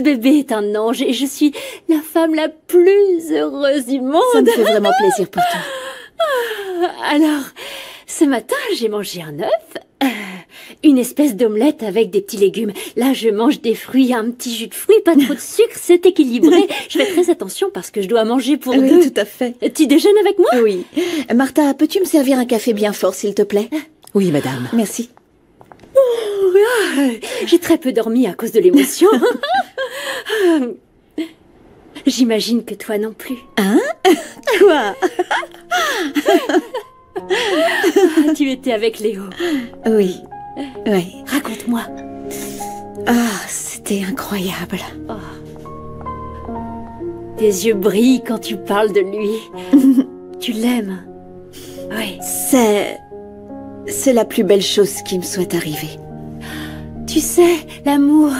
bébé est un ange et je suis la femme la plus heureuse du monde. Ça me fait vraiment plaisir pour toi. Alors, ce matin, j'ai mangé un œuf, une espèce d'omelette avec des petits légumes. Là, je mange des fruits, un petit jus de fruits, pas trop de sucre, c'est équilibré. Je fais très attention parce que je dois manger pour deux. Oui, tout à fait. Tu déjeunes avec moi? Oui. Martha, peux-tu me servir un café bien fort, s'il te plaît? Oui, madame. Merci. J'ai très peu dormi à cause de l'émotion. J'imagine que toi non plus. Hein? Quoi? Tu étais avec Léo. Oui. Oui. Raconte-moi. Ah, c'était incroyable. Tes yeux brillent quand tu parles de lui. Tu l'aimes. Oui. C'est la plus belle chose qui me soit arrivée. Tu sais, l'amour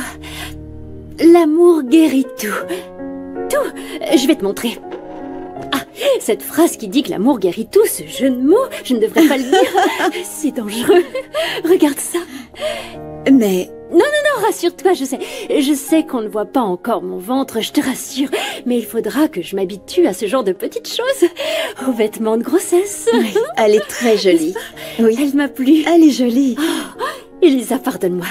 guérit tout. Tout. Je vais te montrer. Ah, cette phrase qui dit que l'amour guérit tout, ce jeu de mots, je ne devrais pas le dire. C'est dangereux. Regarde ça. Mais... Non, rassure-toi, je sais qu'on ne voit pas encore mon ventre, je te rassure. Mais il faudra que je m'habitue à ce genre de petites choses. Aux vêtements de grossesse. Oui, elle est très jolie. Oui. Elle m'a plu. Elle est jolie. Elisa, pardonne-moi.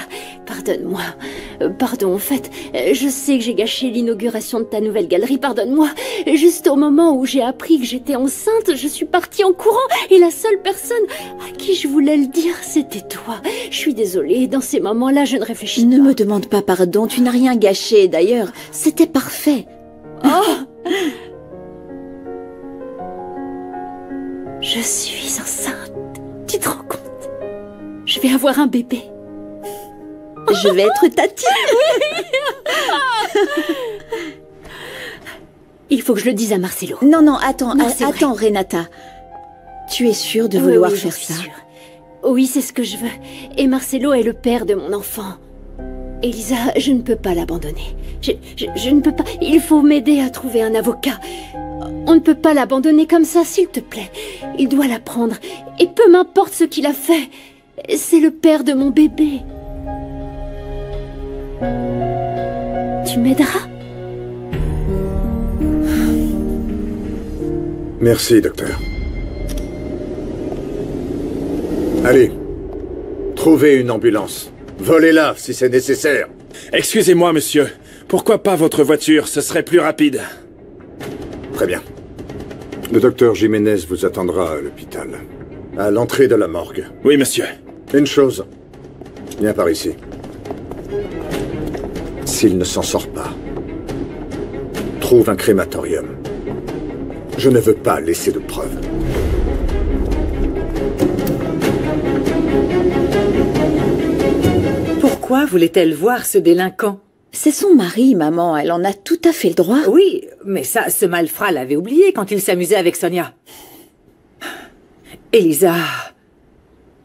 Pardon, en fait, je sais que j'ai gâché l'inauguration de ta nouvelle galerie, pardonne-moi. Juste au moment où j'ai appris que j'étais enceinte, je suis partie en courant et la seule personne à qui je voulais le dire, c'était toi. Je suis désolée, dans ces moments-là, je ne réfléchis pas. Ne me demande pas pardon, tu n'as rien gâché, d'ailleurs. C'était parfait. Oh! Je suis enceinte. Tu te rends compte? Je vais avoir un bébé. Je vais être Tati. Il faut que je le dise à Marcelo. Non, attends, Non, c'est attends, Renata. Tu es sûre de vouloir oui, faire j'en suis ça? sûre. Oui, c'est ce que je veux. Et Marcelo est le père de mon enfant. Elisa, je ne peux pas l'abandonner. Je ne peux pas... Il faut m'aider à trouver un avocat. On ne peut pas l'abandonner comme ça, s'il te plaît. Il doit la prendre. Et peu m'importe ce qu'il a fait. C'est le père de mon bébé. Tu m'aideras? Merci, docteur. Allez, trouvez une ambulance. Volez-la, si c'est nécessaire. Excusez-moi, monsieur. Pourquoi pas votre voiture? Ce serait plus rapide. Très bien. Le docteur Jiménez vous attendra à l'hôpital. À l'entrée de la morgue. Oui, monsieur. Une chose. Viens par ici. S'il ne s'en sort pas, trouve un crématorium. Je ne veux pas laisser de preuves. Pourquoi voulait-elle voir ce délinquant? C'est son mari, maman. Elle en a tout à fait le droit. Oui, mais ça, ce malfrat l'avait oublié quand il s'amusait avec Sonia. Elisa,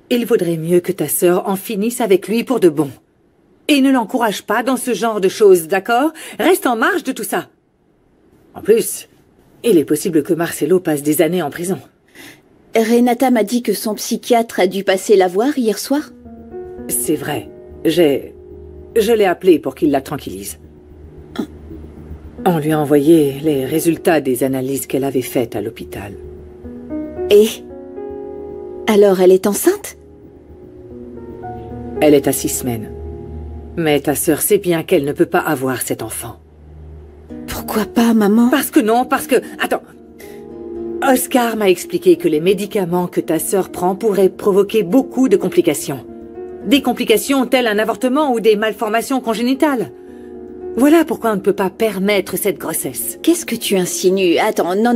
il vaudrait mieux que ta sœur en finisse avec lui pour de bon. Et ne l'encourage pas dans ce genre de choses, d'accord? Reste en marge de tout ça. En plus, il est possible que Marcelo passe des années en prison. Renata m'a dit que son psychiatre a dû passer la voir hier soir. C'est vrai. Je l'ai appelé pour qu'il la tranquillise. On lui a envoyé les résultats des analyses qu'elle avait faites à l'hôpital. Et? Alors elle est enceinte? Elle est à 6 semaines. Mais ta sœur sait bien qu'elle ne peut pas avoir cet enfant. Pourquoi pas, maman? Parce que non, parce que... Attends. Oscar m'a expliqué que les médicaments que ta sœur prend pourraient provoquer beaucoup de complications. Des complications telles un avortement ou des malformations congénitales. Voilà pourquoi on ne peut pas permettre cette grossesse. Qu'est-ce que tu insinues? Attends, non,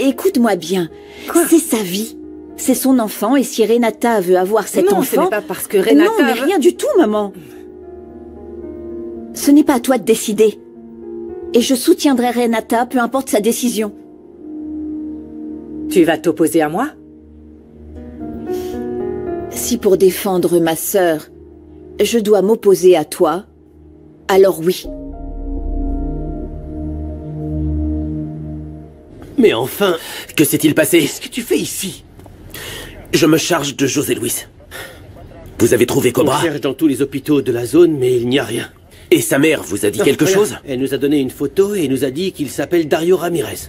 écoute-moi bien. Quoi? C'est sa vie. C'est son enfant, et si Renata veut avoir cet enfant... Non, ce n'est pas parce que Renata... Non, mais rien du tout, maman. Ce n'est pas à toi de décider. Et je soutiendrai Renata, peu importe sa décision. Tu vas t'opposer à moi? Si pour défendre ma sœur, je dois m'opposer à toi, alors oui. Mais enfin... Que s'est-il passé? Qu'est-ce que tu fais ici? Je me charge de José Luis. Vous avez trouvé Cobra? On cherche dans tous les hôpitaux de la zone, mais il n'y a rien. Et sa mère vous a dit quelque chose? Elle nous a donné une photo et nous a dit qu'il s'appelle Dario Ramirez.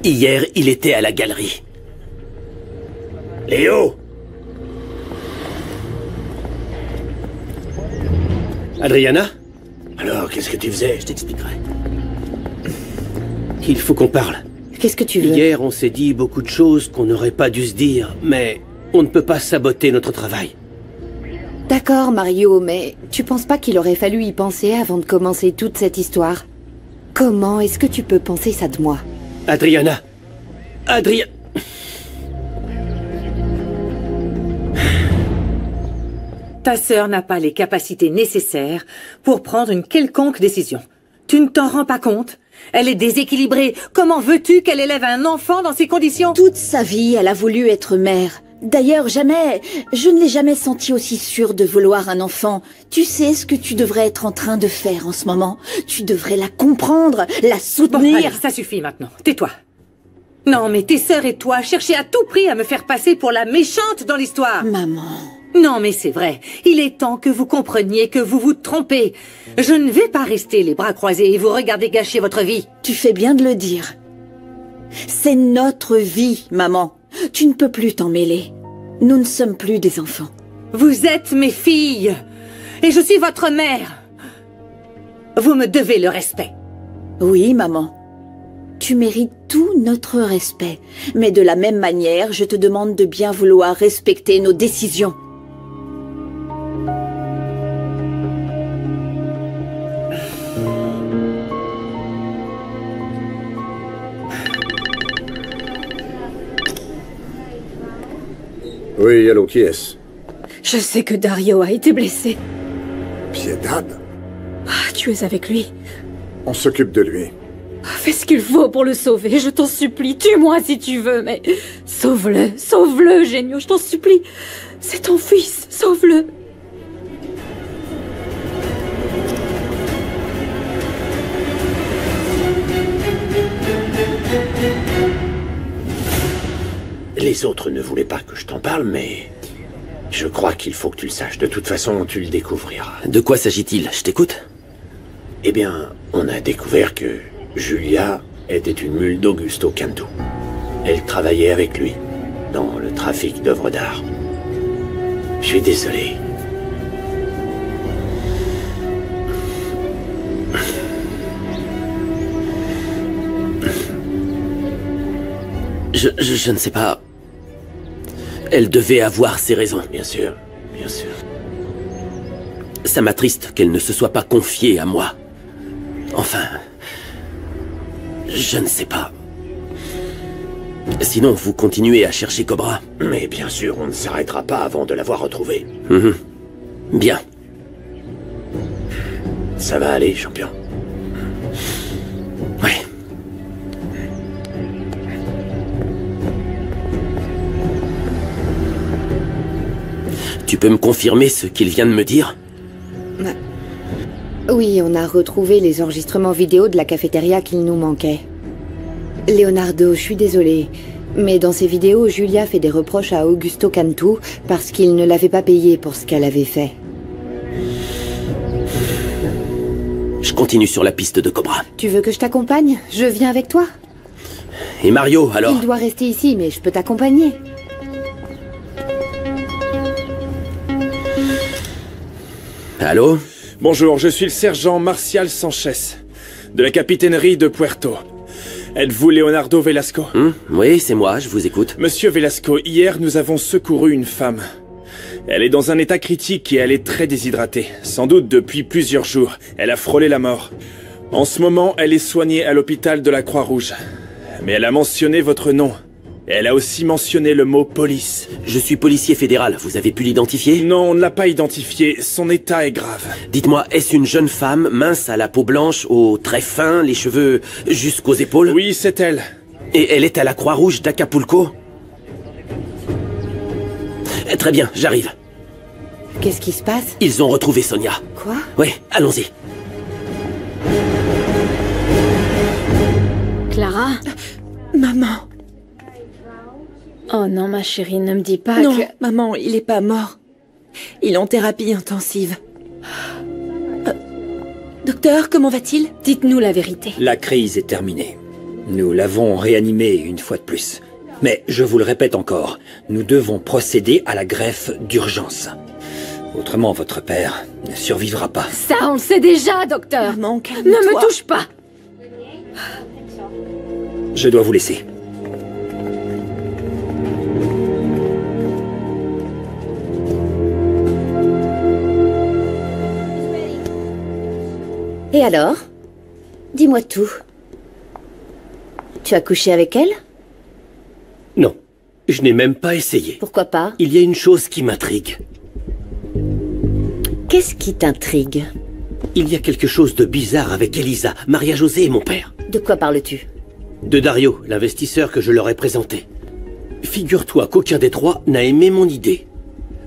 Hier, il était à la galerie. Léo! Adriana? Alors, qu'est-ce que tu faisais? Je t'expliquerai. Il faut qu'on parle. Qu'est-ce que tu veux? Hier, on s'est dit beaucoup de choses qu'on n'aurait pas dû se dire, mais on ne peut pas saboter notre travail. D'accord, Mario, mais tu penses pas qu'il aurait fallu y penser avant de commencer toute cette histoire? Comment est-ce que tu peux penser ça de moi? Adriana! Ta sœur n'a pas les capacités nécessaires pour prendre une quelconque décision. Tu ne t'en rends pas compte? Elle est déséquilibrée. Comment veux-tu qu'elle élève un enfant dans ces conditions? Toute sa vie, elle a voulu être mère. D'ailleurs, je ne l'ai jamais sentie aussi sûre de vouloir un enfant. Tu sais ce que tu devrais être en train de faire en ce moment? Tu devrais la comprendre, la soutenir. Bon, allez, ça suffit maintenant. Tais-toi. Non, mais tes sœurs et toi cherchez à tout prix à me faire passer pour la méchante dans l'histoire. Maman... Non, mais c'est vrai. Il est temps que vous compreniez que vous vous trompez. Je ne vais pas rester les bras croisés et vous regarder gâcher votre vie. Tu fais bien de le dire. C'est notre vie, maman. Tu ne peux plus t'en mêler. Nous ne sommes plus des enfants. Vous êtes mes filles. Et je suis votre mère. Vous me devez le respect. Oui, maman. Tu mérites tout notre respect. Mais de la même manière, je te demande de bien vouloir respecter nos décisions. Oui, allô, qui est-ce? Je sais que Dario a été blessé. Piedad? Ah, tu es avec lui. On s'occupe de lui. Fais ce qu'il faut pour le sauver, je t'en supplie. Tue-moi si tu veux, mais sauve-le, sauve-le, Genio, je t'en supplie. C'est ton fils, sauve-le. Les autres ne voulaient pas que je t'en parle, mais... je crois qu'il faut que tu le saches. De toute façon, tu le découvriras. De quoi s'agit-il? Je t'écoute. Eh bien, on a découvert que Julia était une mule d'Augusto Cantu. Elle travaillait avec lui, dans le trafic d'œuvres d'art. Je suis désolé. Je ne sais pas... Elle devait avoir ses raisons. Bien sûr, bien sûr. Ça m'attriste qu'elle ne se soit pas confiée à moi. Enfin... je ne sais pas. Sinon, vous continuez à chercher Cobra. Mais bien sûr, on ne s'arrêtera pas avant de l'avoir retrouvée. Bien. Ça va aller, champion. Ouais. Tu peux me confirmer ce qu'il vient de me dire? Oui, on a retrouvé les enregistrements vidéo de la cafétéria qu'il nous manquait. Leonardo, je suis désolée, mais dans ces vidéos, Julia fait des reproches à Augusto Cantu parce qu'il ne l'avait pas payée pour ce qu'elle avait fait. Je continue sur la piste de Cobra. Tu veux que je t'accompagne? Je viens avec toi. Et Mario, alors? Il doit rester ici, mais je peux t'accompagner. Allô? Bonjour, je suis le sergent Marcial Sanchez, de la capitainerie de Puerto. Êtes-vous Leonardo Velasco? Oui, c'est moi, je vous écoute. Monsieur Velasco, hier nous avons secouru une femme. Elle est dans un état critique et elle est très déshydratée. Sans doute depuis plusieurs jours. Elle a frôlé la mort. En ce moment, elle est soignée à l'hôpital de la Croix-Rouge. Mais elle a mentionné votre nom. Et elle a aussi mentionné le mot police. Je suis policier fédéral, vous avez pu l'identifier? Non, on ne l'a pas identifié. Son état est grave. Dites-moi, est-ce une jeune femme, mince, à la peau blanche, aux traits fins, les cheveux jusqu'aux épaules? Oui, c'est elle. Et elle est à la Croix-Rouge d'Acapulco? Très bien, j'arrive. Qu'est-ce qui se passe? Ils ont retrouvé Sonia. Quoi? Oui, allons-y. Clara? Maman. Oh non, ma chérie, ne me dis pas Non, que... maman, il est pas mort. Il est en thérapie intensive. Docteur, comment va-t-il? Dites-nous la vérité. La crise est terminée. Nous l'avons réanimé une fois de plus. Mais je vous le répète encore, nous devons procéder à la greffe d'urgence. Autrement, votre père ne survivra pas. Ça, on le sait déjà, docteur. Maman, Ne calme-toi. me touche pas. Je dois vous laisser. Et alors? Dis-moi tout. Tu as couché avec elle? Non, je n'ai même pas essayé. Pourquoi pas? Il y a une chose qui m'intrigue. Qu'est-ce qui t'intrigue? Il y a quelque chose de bizarre avec Elisa, Maria-José et mon père. De quoi parles-tu? De Dario, l'investisseur que je leur ai présenté. Figure-toi qu'aucun des trois n'a aimé mon idée.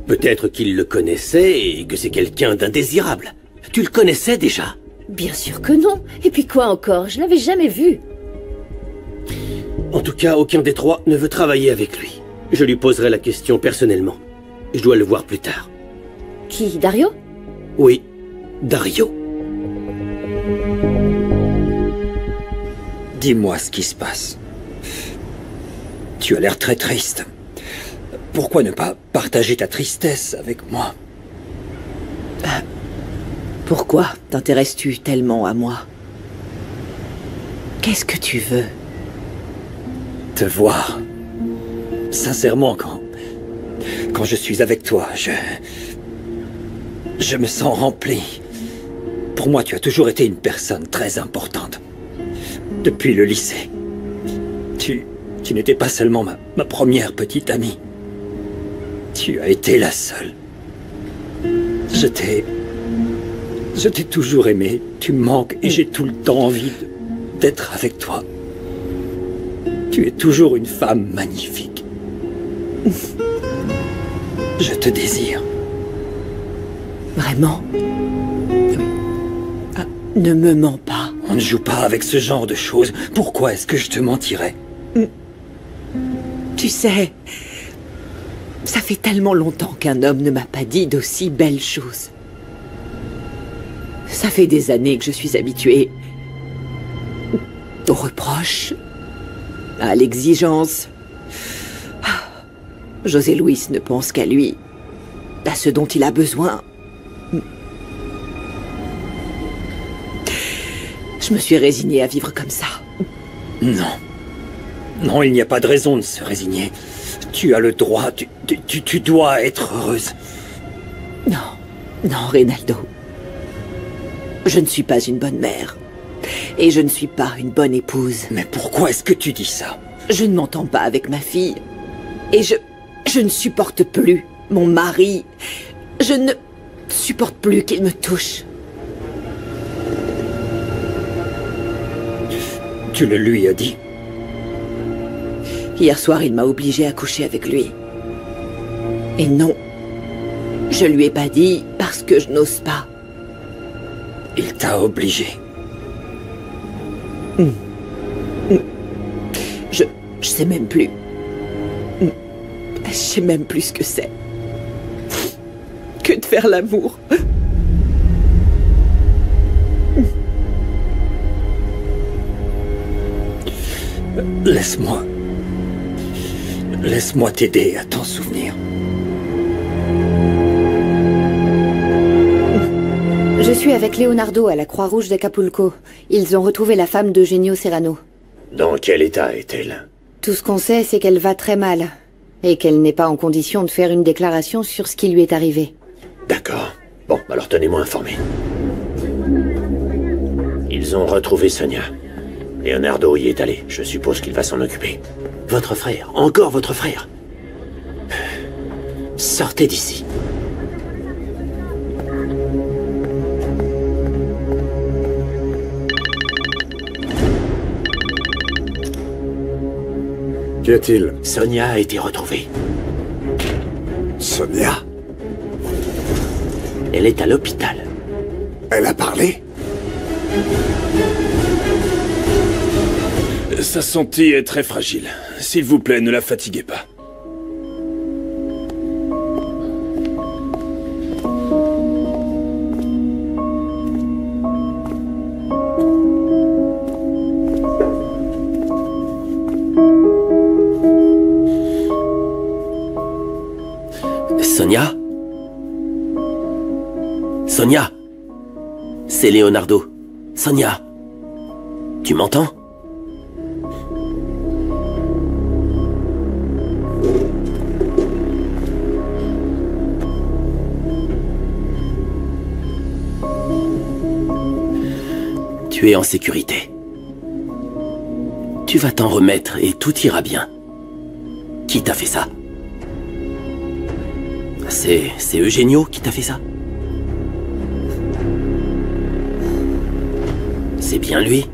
Peut-être qu'il le connaissait et que c'est quelqu'un d'indésirable. Tu le connaissais déjà? Bien sûr que non. Et puis quoi encore? Je l'avais jamais vu. En tout cas, aucun des trois ne veut travailler avec lui. Je lui poserai la question personnellement. Je dois le voir plus tard. Qui? Dario? Oui, Dario. Dis-moi ce qui se passe. Tu as l'air très triste. Pourquoi ne pas partager ta tristesse avec moi? Pourquoi t'intéresses-tu tellement à moi? Qu'est-ce que tu veux? Te voir. Sincèrement, quand je suis avec toi, je me sens rempli. Pour moi, tu as toujours été une personne très importante. Depuis le lycée. Tu n'étais pas seulement ma première petite amie. Tu as été la seule. Je t'ai toujours aimé. Tu me manques et j'ai tout le temps envie d'être avec toi. Tu es toujours une femme magnifique. Je te désire. Vraiment? Ne me mens pas. On ne joue pas avec ce genre de choses. Pourquoi est-ce que je te mentirais? Tu sais, ça fait tellement longtemps qu'un homme ne m'a pas dit d'aussi belles choses. Ça fait des années que je suis habituée aux reproches, à l'exigence. José Luis ne pense qu'à lui, à ce dont il a besoin. Je me suis résignée à vivre comme ça. Non. Non, il n'y a pas de raison de se résigner. Tu as le droit, tu dois être heureuse. Non, Reynaldo. Je ne suis pas une bonne mère. Et je ne suis pas une bonne épouse. Mais pourquoi est-ce que tu dis ça? Je ne m'entends pas avec ma fille. Et je ne supporte plus mon mari. Je ne supporte plus qu'il me touche. Tu le lui as dit? Hier soir, il m'a obligée à coucher avec lui. Et non, je lui ai pas dit parce que je n'ose pas. Il t'a obligé. Je sais même plus. Je sais même plus ce que c'est. Que de faire l'amour. Laisse-moi t'aider à t'en souvenir. Je suis avec Leonardo à la Croix-Rouge d'Acapulco. Ils ont retrouvé la femme d'Eugenio Serrano. Dans quel état est-elle? Tout ce qu'on sait, c'est qu'elle va très mal. Et qu'elle n'est pas en condition de faire une déclaration sur ce qui lui est arrivé. D'accord. Bon, alors tenez-moi informé. Ils ont retrouvé Sonia. Leonardo y est allé. Je suppose qu'il va s'en occuper. Votre frère. Encore votre frère. Sortez d'ici. Qu'y a-t-il? Sonia a été retrouvée. Sonia? Elle est à l'hôpital. Elle a parlé? Sa santé est très fragile. S'il vous plaît, ne la fatiguez pas. Sonia? Sonia? C'est Leonardo. Sonia? Tu m'entends? Tu es en sécurité. Tu vas t'en remettre et tout ira bien. Qui t'a fait ça? C'est Eugenio qui t'a fait ça? C'est bien lui?